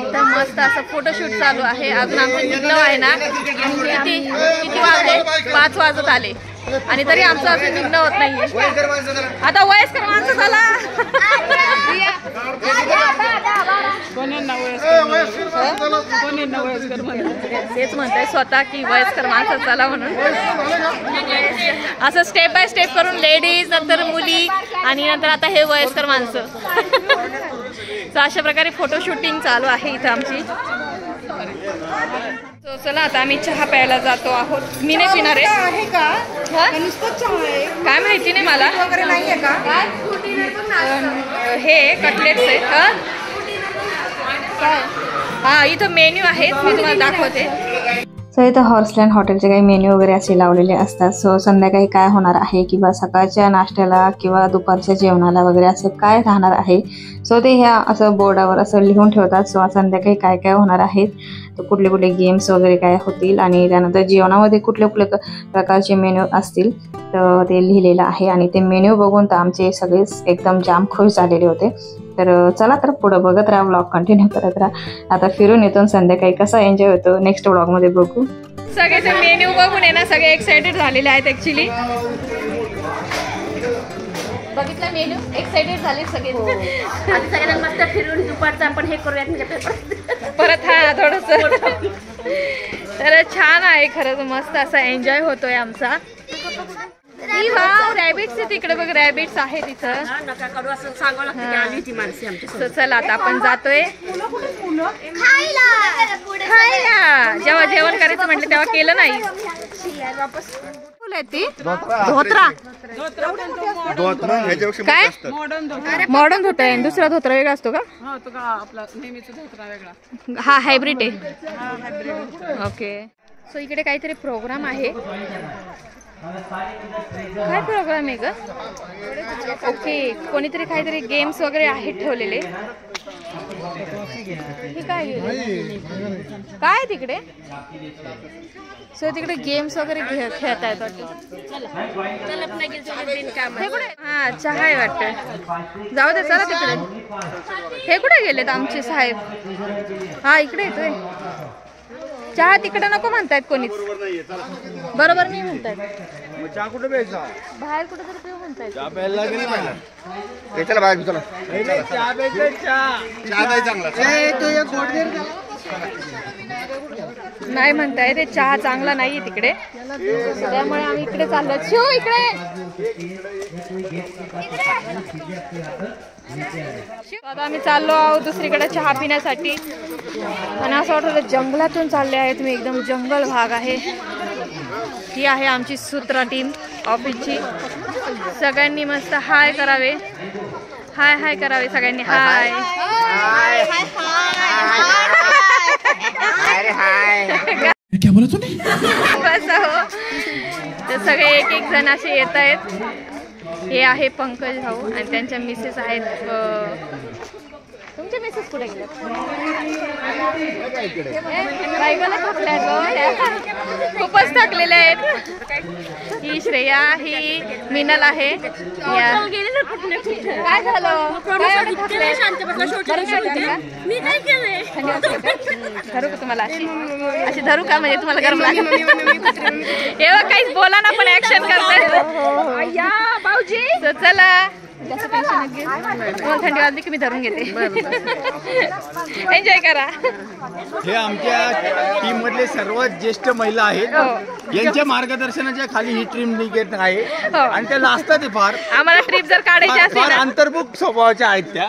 इथं मस्त असं फोटोशूट चालू आहे. अजून आमचं निघणं आहे ना किती वाजले 5 वाजत आले आणि तरी आमचं अजून निघणं होत नाही. आता वयस्कर माणसं झाला तेच म्हणताय स्वतः की वयस्कर माणसं चला म्हणून. असं स्टेप बाय स्टेप करून लेडीज नंतर मुली आणि नंतर आता हे वयस्कर माणसं. तर अशा प्रकारे फोटो शूटिंग चालू आहे इथं आमची. तो चला आता आम्ही चहा प्यायला जातो आहोत. मी नाही पिणार आहे काय माहिती नाही मला वगैरे नाहीये का. हे कटलेट्स आहेत हा इथं मेन्यू आहे मी तुम्हाला दाखवते. सो इथं हॉर्सलँड हॉटेलचे काही मेन्यू वगैरे असे लावलेले असतात. सो संध्याकाळी काय होणार आहे किंवा सकाळच्या नाश्त्याला किंवा दुपारच्या जेवणाला वगैरे असं काय राहणार आहे. सो ते ह्या असं बोर्डावर असं लिहून ठेवतात. सो संध्याकाळी काय काय होणार आहेत तर कुठले कुठले गेम्स वगैरे काय होतील आणि त्यानंतर जेवणामध्ये कुठले कुठले प्रकारचे मेन्यू असतील तर ते लिहिलेलं आहे. आणि ते मेन्यू बघून तर आमचे सगळे एकदम जाम खुश झालेले होते. तर चला तर पुढं बघत राहा ब्लॉग कंटिन्यू करत राहा. आता फिरून येतो संध्याकाळी कसा एन्जॉय होतो नेक्स्ट ब्लॉगमध्ये बघू. सगळे ते मेन्यू बघून आहे ना सगळे एक्साइटेड झालेले आहेत. ऍक्च्युली बघितला मेन्यू एक्साइटेड झाले सगळे. सगळ्यांना मस्त फिरून दुपारचं आपण हे करूयात म्हणजे परत हा थोडंसं. तर छान आहे खरंच मस्त असा एन्जॉय होतोय आमचा. रॅबिट्स आहे तिकडे बघ रॅबिट्स आहे तिथं. चला आता आपण जातोय खायला. जेव्हा जेवण करायचं म्हटलं तेव्हा केलं नाही. काय मॉडर्न धोतर आहे दुसरा धोतर वेगळा असतो का. हा हायब्रिड आहे ओके. सो इकडे काहीतरी प्रोग्राम आहे. काय प्रोग्राम आहे ग. ओके कोणीतरी काहीतरी गेम्स वगैरे आहेत ठेवलेले. हे काय काय तिकडे. सो तिकडे गेम्स वगैरे खेळता येत वाटतं. हा चहा आहे वाटतं. जाऊ दे चला तिकडे. हे कुठे गेलेत आमचे साहेब. हा इकडे येतोय. चहा तिकडे नको म्हणतायत कोणीच. बरोबर नाही म्हणतायत. बाहेर कुठे तरी पिऊ म्हणतायत. नाही म्हणताय ते चहा चांगला नाहीये तिकडे त्यामुळे आम्ही इकडे चाललो. शिव इकडे. आता आम्ही चाललो आहोत दुसरीकडे चहा पिण्यासाठी. आणि असं वाटतं जंगलातून चालले आहे तुम्ही. एकदम जंगल भाग आहे. ही आहे आमची सूत्रा टीम ऑफिसची. सगळ्यांनी मस्त हाय करावे. हाय हाय करावे सगळ्यांनी. हाय क्या बोला तूने. बस हो तर सगळे एक एक जण असे येत आहेत. हे आहे पंकज भाऊ आणि त्यांच्या मिसेस आहेत. तुमच्या मिसेस कुठे गेल्या. बायकोला थकल्यात खूपच थकलेले आहेत. ही श्रेया ही मिनल आहे. काय झालं धरू का तुम्हाला अशी अशी धरू का म्हणजे तुम्हाला गरम लागेल. हे काहीच बोला ना पण ऍक्शन करताय भाऊजी. चला त्याचं टेन्शन घे. तुम्हाला थंडी वाजली की मी धरून घेते. एन्जॉय करा. हे आमच्या टीम मधले सर्वात ज्येष्ठ महिला आहेत. यांच्या मार्गदर्शनाच्या खाली ही ट्रीम निघत आहे आणि त्या लाजतात फार. आम्हाला ट्रिप जर काढायची असेल फार अंतर्मुख स्वभावाच्या आहेत त्या.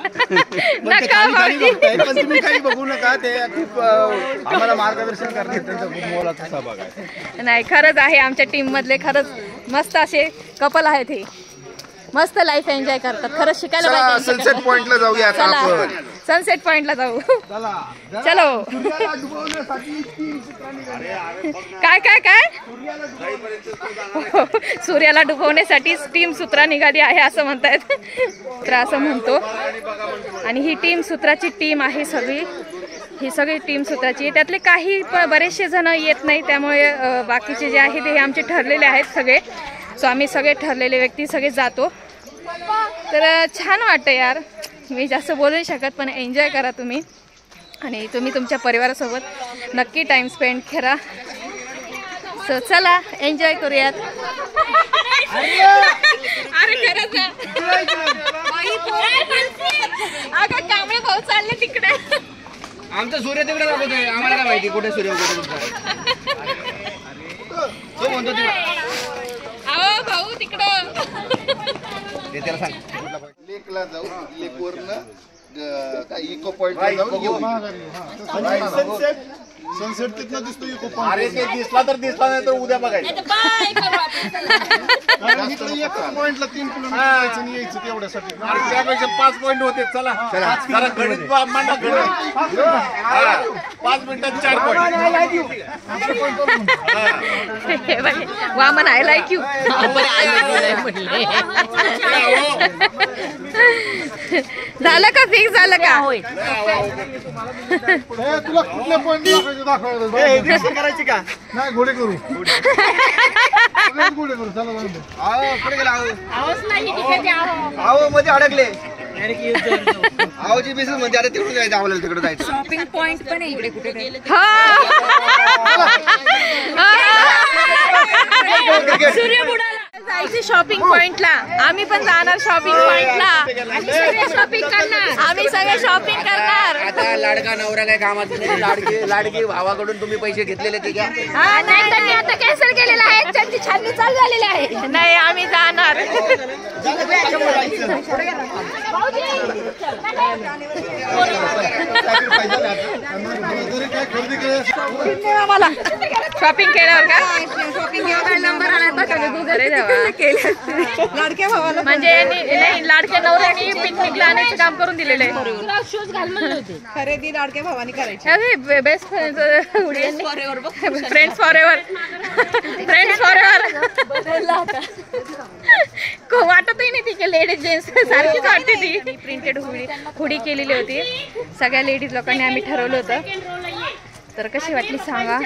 पण तुम्ही काही बघू नका. ते खूप आम्हाला मार्गदर्शन करतात. त्यांचा खूप मोलाचा सहभाग आहे. नाही खरंच आहे. आमच्या टीम मधले खरंच मस्त असे कपल आहेत. हे मस्त लाईफ एन्जॉय करतात. खरंच शिकायला पाहिजे. सनसेट पॉइंटला जाऊया आता आपण. सनसेट पॉइंटला जाऊ. चलो. काय काय काय सूर्याला डुबवण्यासाठी टीम सूत्रा निघाली आहे असं म्हणतायत. तर असं म्हणतो. आणि ही टीम सूत्राची टीम आहे सगळी. ही सगळी टीम सूत्राची. त्यातले काही बरेचसे जण येत नाही. त्यामुळे बाकीचे जे आहेत हे आमचे ठरलेले आहेत सगळे. सो आम्ही सगळे ठरलेले व्यक्ती सगळे जातो. तर छान वाटतं यार. मी जास्त बोलू नाही शकत पण एन्जॉय करा तुम्ही. आणि तुम्ही तुमच्या परिवारासोबत नक्की टाइम स्पेंड करा. सो चला एन्जॉय करूयात. अरे खरंच अगं कांबळे भाऊ चालले तिकडे. आमचा सूर्य तिकडे दाखवतोय. आम्हाला काय माहिती कुठे सूर्य उगवतो तुमचा. तो म्हणतो अहो भाऊ तिकडं. त्याला सांग लेकला जाऊ. लेकवरनं काय इको पॉइंटला जाऊ. सनसेट तिथनं दिसतो इको पॉइंट. अरे ते दिसला तर दिसला नाही तर उद्या बघायचं. इकडे एका पॉइंटला 3 किलोमीटर जायचं आणि यायचं तेवढ्यासाठी. त्यापेक्षा 5 पॉईंट होते. चला जरा गणित मांडा. 5 मिनिटात 4 पॉईंट. वामन आय लाईक यू. झालं का फिक्स झालं का. तुला कुठल्या पॉइंट दाखवायचं करायची का नाही. घोडे करू. घोडे करू. चला पुढे गेला. आहो मध्ये अडकले. आवची बिसच म्हणजे आता तिकडे जायचं. आवलेलं तिकडे जायचं. शॉपिंग पॉइंट पण आहे इकडे कुठे. सूर्य बुडाला जायचं शॉपिंग पॉइंटला. आम्ही पण जाणार शॉपिंग पॉइंटला. शॉपिंग करणार. आम्ही सगळे शॉपिंग करणार. आता लाडका नवरा काय कामाचं नाही. लाडकी भावाकडून तुम्ही पैसे घेतलेले ते घ्या. नाही त्यांनी आता कॅन्सल केलेलं आहे. त्यांची छाननी चालू झालेली आहे. नाही आम्ही जाणार. आम्हाला शॉपिंग केल्यावर का शॉपिंग नंबर लाडक्या भावाला म्हणजे नाही लाडक्या नवऱ्याने पिकनिकला आणायचं काम करून दिलेलं आहे. खरेदी लाडक्या भावानी करायची. Best friends forever. Friends forever. वाटतही नाही ती लेडीज जेंट्स सारखीच वाटते ती. प्रिंटेड हुडी केलेली होती. सगळ्या लेडीज लोकांनी आम्ही ठरवलं होतं. तर कशी वाटली सांगा.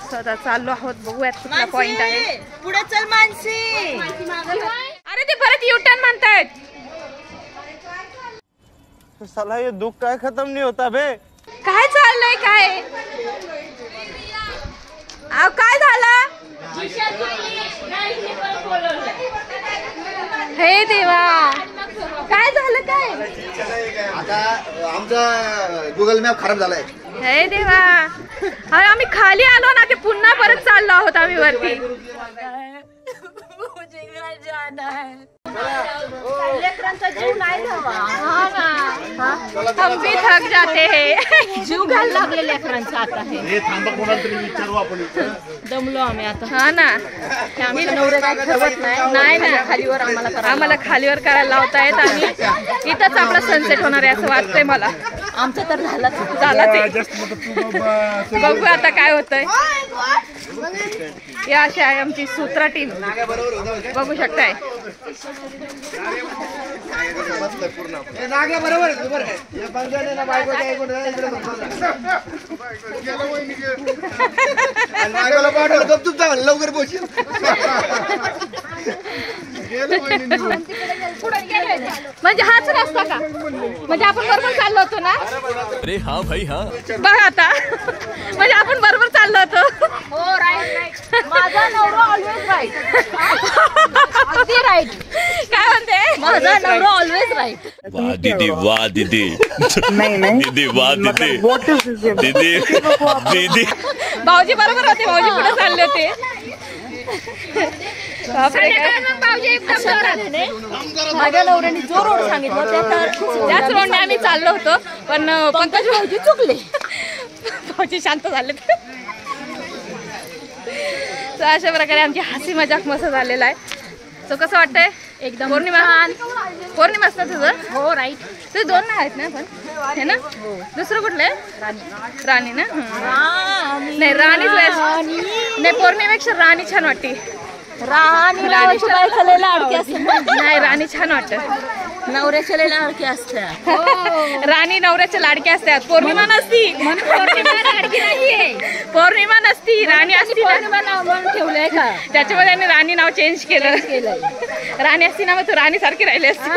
स्वतः चाललो आहोत. बघूयात कुठला पॉइंट आहे. पुढे चल मानसी. अरे ते परत युटर्न म्हणतायत. साला ये दुख काय खत्म नहीं होता बे. काय चाललंय काय. काय झालं. हे देवा काय झालं काय. आता आमचा गुगल मॅप खराब झालाय. हे देवा. अरे आम्ही खाली आलो ना. ते पुन्हा परत चाललो आहोत आम्ही वरती. हम भी थक जाते हैं. जीव घाल लागले लेकरांचा आता. हे थांबा कोणाला तरी विचारू आपण. दमलो आम्ही आता. हा ना. नाही ना खालीवर आम्हाला खालीवर करायला लावतायत. आणि इथंच आपला सनसेट होणार आहे असं वाटतंय मला. आमचं तर झालं. बघू आता काय होतंय. या अशी आहे आमची सूत्रा टीम. बघू शकताय. लवकर पोहोचेल. म्हणजे हाच रस्ता का. म्हणजे आपण बरोबर चाललो होतो ना. अरे हाँ भाई हाँ. बघ आता. म्हणजे आपण बरोबर चाललो होतो. हो राईट. माझा नवरा ऑलवेज राईट. अगदी राईट. काय म्हणते. माझा नवरा ऑलवेज राईट. वाह दीदी वाह दीदी दीदी वाह दीदी दीदी दीदी. भाऊजी बरोबर होते, भाऊजी पुढे चालले होते. माझ्या नवऱ्याने जो रोड सांगितलं त्याच रोडने आम्ही चाललो होतो, पण पंकज भाऊजी चुकले. भाऊजी शांत झाले. तर अशा प्रकारे आमची हसी मजाक मस्त झालेला आहे. तो कसं वाटतंय एकदम? पौर्णिमा असतं तुझं? हो राईट. तुझे 2 नाव आहेत ना पण हे ना? दुसरं कुठलं आहे? राणी ना? नाही राणीच नाही, पौर्णिमेपेक्षा राणी छान वाटते. राणी नाही, राणी छान वाटत. नवऱ्याच्या लाडकी असतात. राणी नवऱ्याच्या लाडकी असतात. पौर्णिमा नसती. पौर्णिमा नसती, राणी असती. ठेवलंय का त्याच्यामध्ये त्यांनी राणी नाव चेंज केलं. राणी असती ना, मग तू राणी सारखी राहिली असती.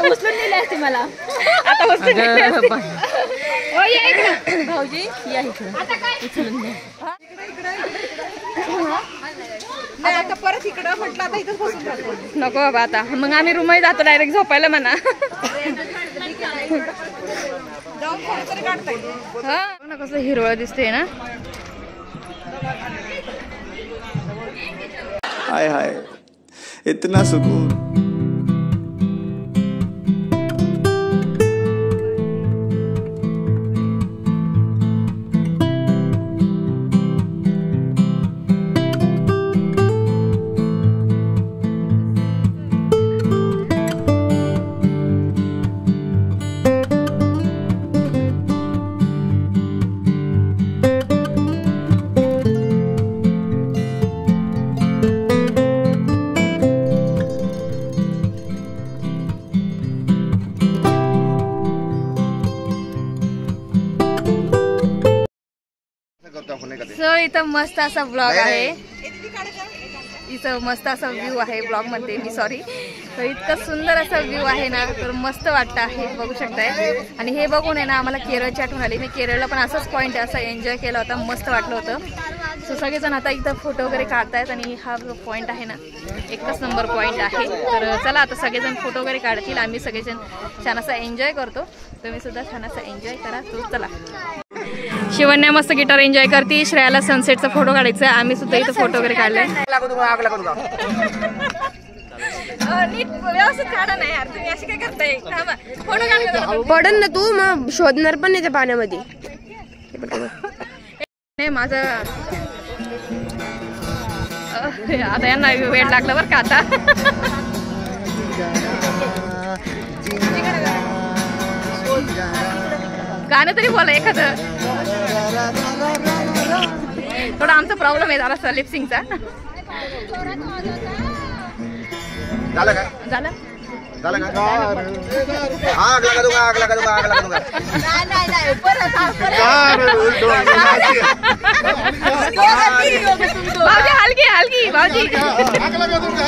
उचलून नेली असती मला. आता उचलून भाऊजी या इकडं. आता परत इकडं म्हटलं आता इथंच बसून राहतो. नको बाबा आता मग आम्ही रूमही जातो डायरेक्ट झोपायला म्हणा. हा कसं हिरवळ दिसते ना. हाय हाय इतना सुकून. सो इथं मस्त असा ब्लॉग आहे. इथं मस्त असा व्ह्यू आहे. ब्लॉग मध्ये मी सॉरी. तर इतकं सुंदर असा व्ह्यू आहे ना, तर मस्त वाटतं आहे. बघू शकताय. आणि हे बघून आहे ना आम्हाला केरळची आठवण आली. मी केरळला पण असंच पॉईंट आहे, असा एन्जॉय केला होता. मस्त वाटलं होतं. सो सगळेजण आता इथं फोटो वगैरे काढतायत. आणि हा जो पॉईंट आहे ना एकच नंबर पॉईंट आहे. तर चला आता सगळेजण फोटो वगैरे काढतील. आम्ही सगळेजण छान असा एन्जॉय करतो. तुम्ही सुद्धा छान असा एन्जॉय करा. तो चला. शिवण्या मस्त गिटार एन्जॉय करते. श्रेयाला सनसेटचा फोटो काढायचा. आम्ही सुद्धा इथं फोटो वगैरे काढले. नीट व्यवस्थित काढा नाही यार तुम्ही. अशी काय करताय? फोटो काढ. पडन ना तू मग शोधणार पण नाही त्या पाण्यामध्ये. नाही माझं आता यांना वेळ लागला बरं का. आता गाणं तरी बोला एखादं. थोडा आमचा प्रॉब्लेम आहे जरा लिपसिंगचा. झालं का? झालं झालं का? आग लगा दूंगा, आग लगा दूंगा, आग लगा दूंगा. भाऊजी हलकी हलकी भाऊजी. आग लगा दूंगा.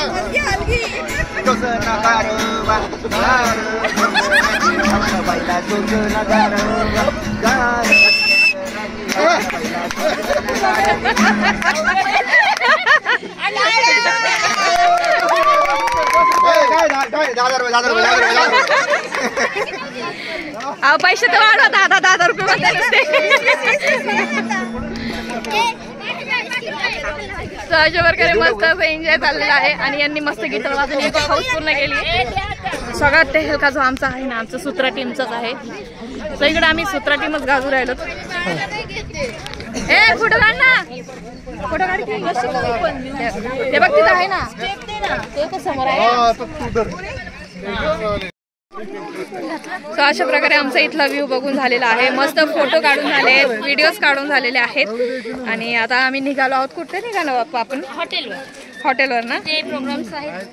पैसे तर वाढवा. 10,000 रुपये म्हणते नुसते. अशा प्रकारे मस्त असं एन्जॉय चाललेला आहे. आणि यांनी मस्त गिटार वाजून एक हाऊस पूर्ण केली. सगळ्यात टेहलका जो आमचा आहे ना, आमचं सूत्रा टीमचाच आहे. सो इकडे आम्ही सूत्रा टीमच गाजू राहिलो. ए फोटो काढ ना. फोटो काढ. ते बघ तिथं आहे ना, ते समोर आहे. सो अशा प्रकारे आमचा इथला व्ह्यू बघून झालेला आहे. मस्त फोटो काढून झाले आहेत, व्हिडिओज काढून झालेले आहेत. आणि आता आम्ही निघालो आहोत. कुठे निघालो आपण? हॉटेलवर ना. ते प्रोग्राम्स आहेत.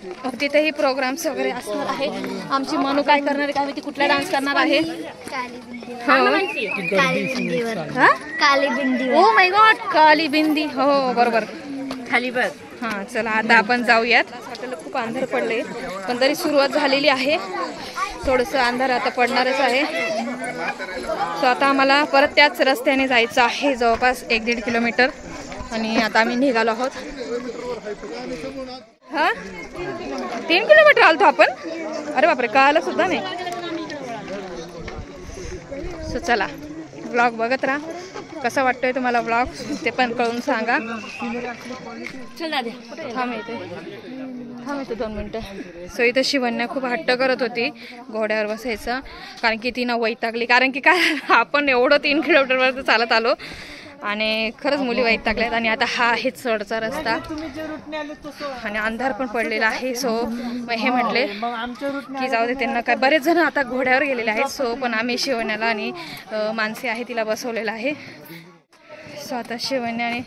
तिथेही प्रोग्राम्स वगैरे असणार आहे. आमची मनू काय करणार आहे काय माहिती, कुठला डान्स करणार आहे. ओ माय गॉड, काली बिंदी. हो बरोबर, खाली बघ. हां चला आता आपण जाऊयात. हॉटेलला खूप अंधार पडले पण तरी सुरुवात झालेली आहे. थोडंसं अंधार आता पडणारच आहे. सो आता आम्हाला परत त्याच रस्त्याने जायचं आहे, जवळपास 1-1.5 किलोमीटर. आणि आता आम्ही निघालो आहोत. हा 3 किलोमीटर आलतो आपण. अरे बापरे, कळालं सुद्धा नाही. सो चला, व्लॉग बघत राहा. कसा वाटतोय तुम्हाला व्लॉग ते पण कळून सांगा. थांब येते 2 मिनटं. सो इथं शिवण्या खूप हट्ट करत होती घोड्यावर बसायचं, कारण की तिनं वैतागली. कारण की काय, आपण एवढं 3 किलोमीटरवर चालत आलो आणि खरंच मुली वैतागल्यात. आणि आता हा आहे चढचा रस्ता आणि अंधार पण पडलेला आहे. सो मग हे म्हटले की जाऊ दे, त्यांना काय, बरेच जण आता घोड्यावर गेलेले आहेत. सो पण आम्ही शिवण्याला आणि मानसी आहे तिला बसवलेलं आहे. सो आता शिवण्याने,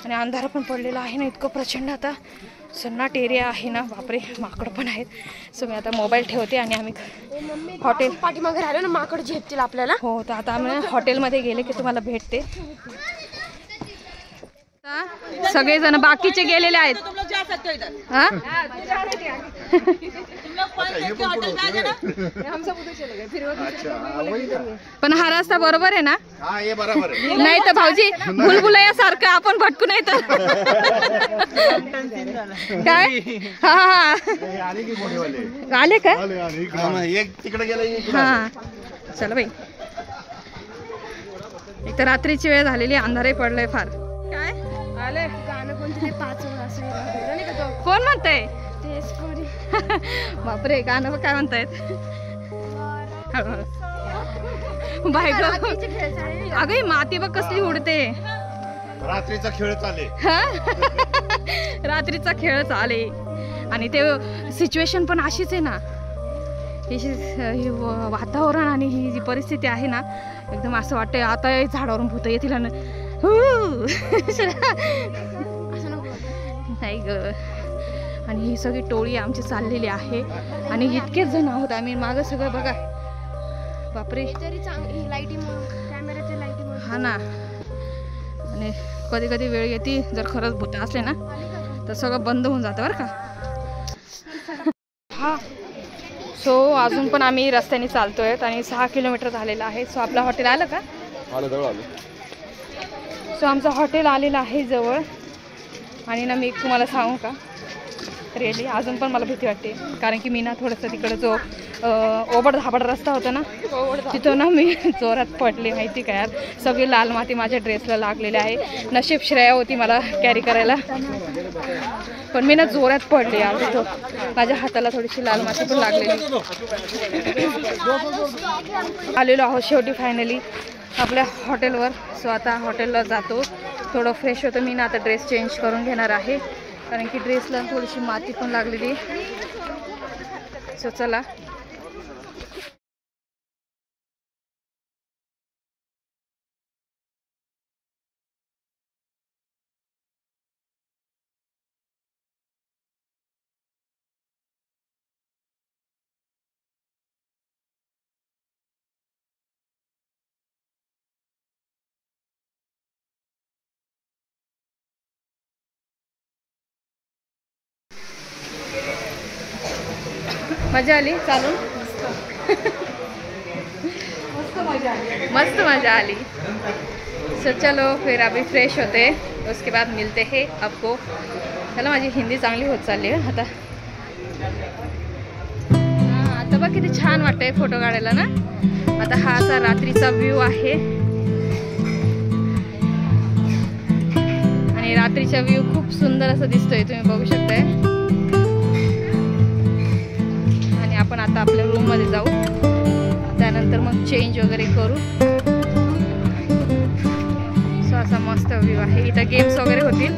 आणि अंधार पण पडलेला आहे ना इतकं प्रचंड. आता सन्नाट एरिया आहे ना, बापरे, माकड पण आहेत. सो मी आता मोबाईल ठेवते आणि आम्ही हॉटेल पाठीमागे राहिलो ना, माकड झेपतील आपल्याला. हो, तर आता आम्ही हॉटेलमध्ये गेले की तुम्हाला भेटते. सगळेजण बाकीचे गेलेले आहेत. पण हा रस्ता बरोबर आहे ना? नाही तर भाऊजी भुलभुलैया सारखं आपण भटकू नाही तर काय. हा आले का? तिकडे गेला. हा चला बाई, एक तर रात्रीची वेळ झालेली, अंधारही पडलंय फार. काय आले गाणं कोणते 5 कोण म्हणतंय? बापरे, गाणं काय म्हणतायत? बाय ग, अगं माती बघ कसली उडते. रात्रीचा खेळ चाले. रात्रीचा खेळ चाले. आणि ते सिच्युएशन पण अशीच आहे ना, ही वातावरण आणि ही जी परिस्थिती आहे ना, एकदम असं वाटतंय आता झाडावरून भूत येतील ना. नाही ग. आणि ही सगळी टोळी आमची चाललेली आहे आणि इतकेच जण आहोत आम्ही. मागं सगळं बघा, बापरे. हा ना. आणि कधी कधी वेळ येते, जर खरंच भूत असले ना तर सगळं बंद होऊन जातं बरं का. हा, सो अजून पण आम्ही रस्त्याने चालतोय आणि 6 किलोमीटर झालेलं आहे. सो आपलं हॉटेल आलं का? सो आमचं हॉटेल आलेलं आहे जवळ. आणि ना मी तुम्हाला सांगू का, रिअली अजून पण मला भीती वाटते. कारण की मी ना थोडंसं तिकडं जो ओबड धाबड रस्ता होता ना, तिथं ना मी जोरात पडले, माहिती का यार. सगळी लाल माती माझ्या ड्रेसला लागलेली आहे. नशीब श्रेया होती मला कॅरी करायला, पण मी ना जोरात पडले यार. तिथं माझ्या हाताला थोडीशी लाल माती पण लागलेली. आलेलो आहोत शेवटी फायनली आपल्या हॉटेलवर. सो आता हॉटेलला जातो, थोडं फ्रेश होतं. मी ना आता ड्रेस चेंज करून घेणार आहे, कारण की ड्रेसला थोडीशी माती पण लागलेली. सो चला. मजा आली चालून? मस्त मजा आली. सो चलो फिर अभी फ्रेश होते, उसके बाद मिलते हैं आपको. चला, माझी हिंदी चांगली होत चालली आहे आता. आता बघ किती छान वाटतंय फोटो काढायला ना. आता हा असा रात्रीचा व्ह्यू आहे आणि रात्रीचा व्ह्यू खूप सुंदर असं दिसतोय, तुम्ही बघू शकताय. आपण आता आपल्या रूम मध्ये जाऊ, त्यानंतर मग चेंज वगैरे करू. सो असा मस्त व्ह्यू आहे. इथं गेम्स वगैरे होतील.